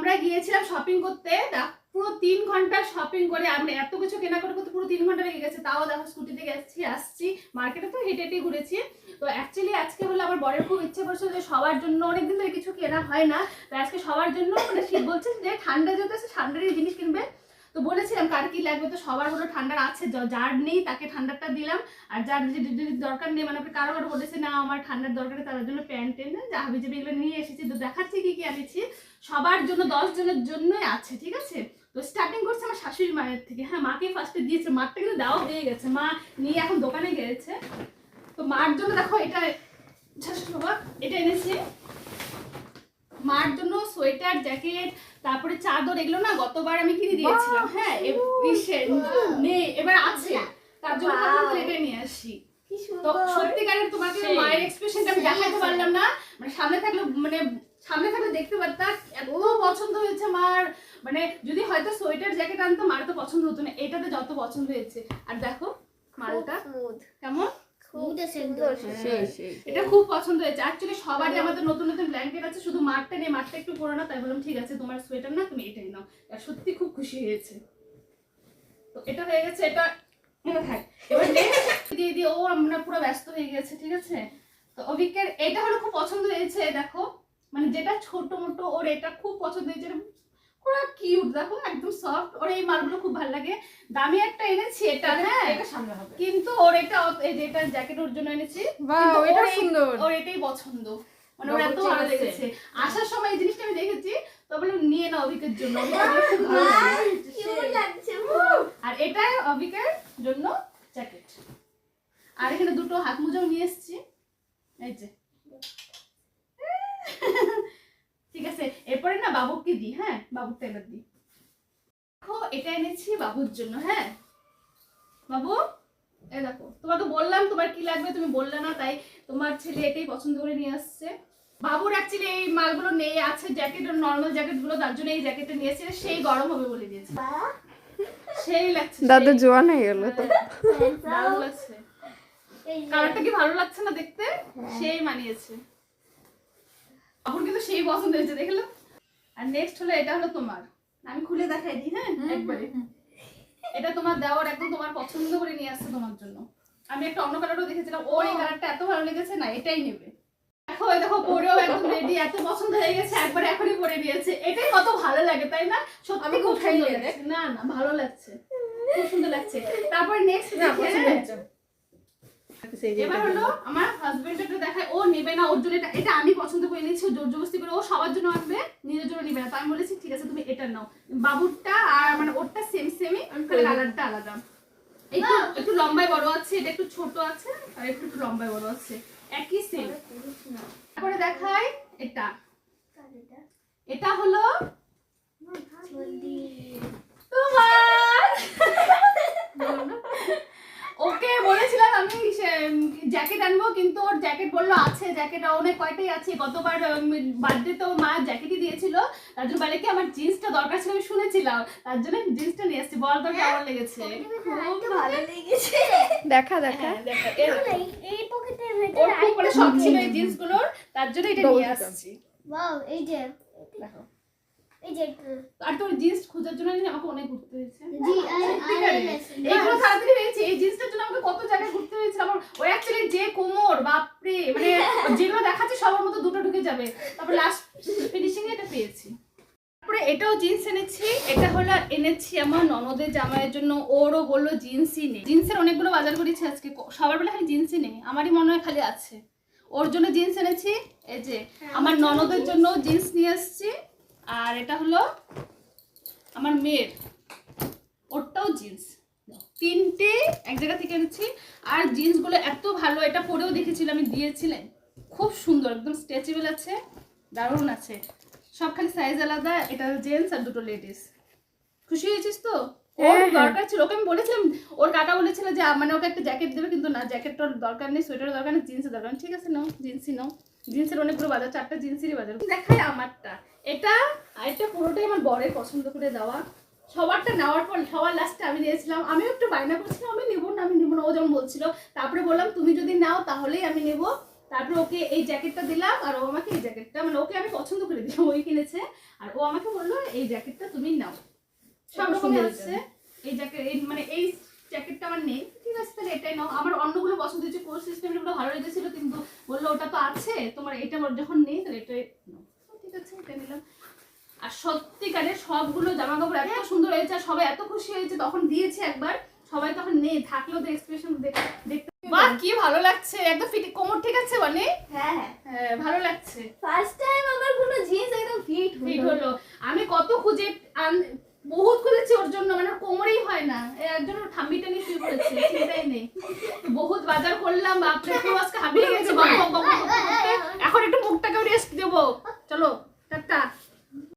আমরা গিয়েছিলাম শপিং করতে, পুরো 3 ঘন্টা শপিং করে আমরা এত কিছু কেনাকাটা করতে পুরো 3 ঘন্টা লেগে গেছে। তাও দেখো স্কুটিতে আসছি মার্কেটে তো হেঁটে হেঁটে ঘুরেছি। তো অ্যাকচুয়ালি আজকে হলো আমার বরের খুব ইচ্ছে করছিল যে সবার জন্য, অনেকদিন ধরে কিছু কেনা হয় না, তো আজকে সবার জন্য মানে শীত বলছে যে ঠান্ডা যেহেতু আছে ঠান্ডারই জিনিস কিনবে। তো বলেছিলাম কার কি লাগবে, তো সবার হলো ঠান্ডার আছে, যার নেই তাকে ঠান্ডারটা দিলাম, আর যার যদি দরকার নেই মানে কারো কারো বলেছে না আমার ঠান্ডার দরকার নেই, তাদের জন্য প্যান্ট টেন যা হাবি যাবে এগুলো নিয়ে এসেছি। তো দেখাচ্ছি কি কি আনেছি, সবার জন্য 10 জনের জন্যই আছে, ঠিক আছে। তো স্টার্টিং করছে আমার শাশুড়ি মায়ের থেকে। হ্যাঁ, মাকে ফার্স্টে দিয়েছে, মারটা কিন্তু দেওয়া হয়ে গেছে, মা নিয়ে এখন দোকানে গিয়েছে। তো মার জন্য দেখো এটা বাবা এটা এনেছি মার জন্য, সোয়েটার জ্যাকেট তারপরে চাদর, এগুলো না গতবার আমি কিনে দিয়েছিলাম। হ্যাঁ নেই এবার আছে, তার জন্য ভাবলাম এটা নিয়ে আসি। তো সত্যিকারের তোমাকে মায়ের এক্সপ্রেশনটা আমি দেখাতে পারলাম না, মানে সামনে থাকলে দেখতে পারতাম এত পছন্দ হয়েছে মার। মানে যদি হয়তো সোয়েটার জ্যাকেট আনতো মার তো পছন্দ হতো না, এটাতে যত পছন্দ হয়েছে। আর দেখো মালটা কেমন, এটা খুব পছন্দ হয়েছে। অ্যাকচুয়ালি সবারই আমাদের নতুন নতুন ব্ল্যাঙ্কেট আছে, শুধু মারটা নেই, মারটা একটু পুরোনো, তাই বললাম ঠিক আছে তোমার সোয়েটার না তুমি এটাই নাও। আর সত্যি খুব খুশি হয়েছে। তো এটা হয়ে গেছে, এটা এবার দিয়ে দিয়ে ও আমরা পুরো ব্যস্ত হয়ে গেছে, ঠিক আছে। তো অভিকের এটা হলো খুব পছন্দ হয়েছে, দেখো মানে যেটা ছোট মোটো ওর এটা খুব পছন্দ হয়েছে, পুরো কিউট, দেখো একদম সফট। ওর এই মালগুলো খুব ভালো লাগে। দামি একটা এনেছি এটা, হ্যাঁ এটা সামনে হবে, কিন্তু ওর এটা এই যে এটা জ্যাকেট ওর জন্য এনেছি, কিন্তু এটা সুন্দর, ওর এটাই পছন্দ, মানে ওর এত ভালো লেগেছে। আসার সময় এই জিনিসটা আমি দেখেছি, তো বললাম নিয়ে নাও অভিকের জন্য, খুব ভালো লাগছে। আর এটা অভিকের জন্য জ্যাকেট। আর এখানে দুটো হাত মোজাও নিয়ে এসেছি, এই যে ঠিক আছে। এরপরে না বাবুকে দিই, হ্যাঁ বাবুকে এবার দিই। দেখো এটা এনেছি বাবুর জন্য। হ্যাঁ বাবু এই দেখো, তোমাকে বললাম তোমার কি লাগবে, তুমি বললে না, তাই তোমার ছেলে এটাই পছন্দ করে নিয়ে আসছে। বাবুর অ্যাকচুয়ালি এই মালগুলো নেই, আছে জ্যাকেট আর নর্মাল জ্যাকেট গুলো, তার জন্য এই জ্যাকেটটা নিয়েছে, সেই গরম হবে বলে দিয়েছে। সেই লাগছে, দাদা জোয়ান হয়ে গেল তো, ভালো লাগছে। কালারটা কি ভালো লাগছে না দেখতে, সেই মানিয়েছে। বাবুর কিন্তু সেই পছন্দ হয়েছে, দেখলো। আর নেক্সট হলো এটা হলো তোমার, আমি খুলে দেখাই দিই, হ্যাঁ একবারে। এটা তোমার দেওয়ার একদম তোমার পছন্দ করে নিয়ে আসছে তোমার জন্য। আমি একটা অন্য কালারও দেখেছিলাম, ওর এই কালারটা এত ভালো লেগেছে না, এটাই নেবে। দেখো দেখো পরেও একদম রেডি, এত পছন্দ হয়ে গেছে, একবার এখনই পরে নিয়েছে। এটাই কত ভালো লাগে তাই না, সত্যি খুব সুন্দর লাগছে। না না ভালো লাগছে, খুব সুন্দর লাগছে। তারপর নেক্সট এবার হলো আমার হাজবেন্ডের দেখায়, ও নেবে না, ওর জন্য এটা আমি পছন্দ করে নিয়েছি, জোর জবরদস্তি করে ও সবার জন্য আনবে, নিজের জন্য নিবে না। তো আমি বলেছি ঠিক আছে তুমি এটা নাও, বাবুরটা আর মানে ওরটা সেমই, কালারটা আলাদা, একটু লম্বায় বড় আছে, এটা একটু ছোট আছে, আর একটু লম্বায় বড় আছে, একই সেম। তারপরে দেখাই এটা, এটা হলো তোমার। ওকে বলেছিলাম আমি জ্যাকেট আনবো, কিন্তু ওর জ্যাকেট বললো আছে, জ্যাকেট অনেক কয়টাই আছে। গতবার বার্থডে তো মা জ্যাকেটই দিয়েছিল, তার জন্য বলে কি আমার জিন্সটা দরকার ছিল, আমি শুনেছিলাম, তার জন্য জিন্সটা নিয়ে এসেছি। বল তোর কেমন লেগেছে? খুব ভালো লেগেছে। দেখা দেখা এই পকেটের ভেতরে ওর খুব বড় শখ ছিল এই জিন্সগুলোর, তার জন্য এটা নিয়ে আসছি। ওয়াও, এই যে দেখো এই যে আর তোর জিন্স খোঁজার জন্য আমাকে অনেক ঘুরতে হয়েছে। জি এইগুলো তাড়াতাড়ি হয়েছে, এই জিন্সটার জন্য আমাকে কত জায়গায় ঘুরতে হয়েছে। আমার ওই অ্যাকচুয়ালি যে কোমর বাপরে, মানে যেগুলো দেখাচ্ছে সবার মতো দুটো ঢুকে যাবে, তারপর লাস্ট ফিনিশিং এটা পেয়েছি। তারপরে এটাও জিন্স এনেছি, এটা হলো এনেছি আমার ননদের জামাইয়ের জন্য, ওরও বললো জিন্সই নেই। জিন্সের অনেকগুলো বাজার করেছি আজকে, সবার বেলা খালি জিন্সই নেই, আমারই মনে হয় খালি আছে। ওর জন্য জিন্স এনেছি, এই যে আমার ননদের জন্য জিন্স নিয়ে এসেছি। আর এটা হলো আমার মেয়ের, ওরটাও জিন্স, তিনটে এক জায়গা থেকে এনেছি। আর জিন্সগুলো এত ভালো, এটা পরেও দেখেছিলাম আমি, দিয়েছিলেন খুব সুন্দর, একদম স্ট্রেচেবল আছে, দারুণ আছে, সব খালি সাইজ আলাদা। এটা জেন্টস আর দুটো লেডিস। খুশি হয়েছিস তো? ওর দরকার ছিল, ওকে আমি বলেছিলাম, ওর কাকা বলেছিল যে মানে ওকে একটা জ্যাকেট দেবে, কিন্তু না জ্যাকেটটার দরকার নেই, সোয়েটারের দরকার নেই, জিন্সের দরকার নেই। ঠিক আছে নাও, জিন্সই নাও। জিন্সের অনেকগুলো বাজার, 4টা জিন্সেরই বাজার। দেখাই আমারটা, এটা আর এটা পুরোটাই আমার বরের পছন্দ করে দেওয়া। সবারটা নেওয়ার পর সবার লাস্টে আমি নিয়েছিলাম, আমিও একটু বায়না করছিলাম আমি নেবো না, ও যেমন বলছিল। তারপরে বললাম তুমি যদি নাও তাহলেই আমি নেবো। তারপর ওকে এই জ্যাকেটটা দিলাম আর ও আমাকে এই জ্যাকেটটা, মানে ওকে আমি পছন্দ করে দিলাম, ওই কিনেছে আর ও আমাকে বললো এই জ্যাকেটটা তুমি নাও। সব রকমই আছে এই জ্যাকেট, এই মানে এই জ্যাকেটটা আমার নেই, ঠিক আছে তাহলে এটাই নাও। আমার অন্যগুলো পছন্দ হয়েছে, কোর্স সিস্টেমগুলো ভালো লেগেছিল, কিন্তু বললো ওটা তো আছে তোমার, এটা যখন নেই তাহলে এটাই নাও। ঠিক আছে এটা নিলাম। আর সত্যিকারের সবগুলো জামা কাপড় এত সুন্দর হয়েছে আর সবাই এত খুশি হয়েছে, তখন দিয়েছে একবার, সবাই তখন নেই থাকলেও তো এক্সপ্রেশন দেখতে বাহ কি ভালো লাগছে, একদম ফিট, কোমর ঠিক আছে মানে হ্যাঁ হ্যাঁ ভালো লাগছে। ফার্স্ট টাইম আমার কোনো জিন্স একদম ফিট ফিট হলো, আমি কত খুঁজে বহুত খুঁজেছি ওর জন্য, মানে কোমরেই হয় না, এর জন্য ঠাম্মিটা নিয়ে শুয়ে পড়েছে, চিন্তাই নেই। বহুত বাজার করলাম, বাপরে খুব আজকে হাবিয়ে গেছে।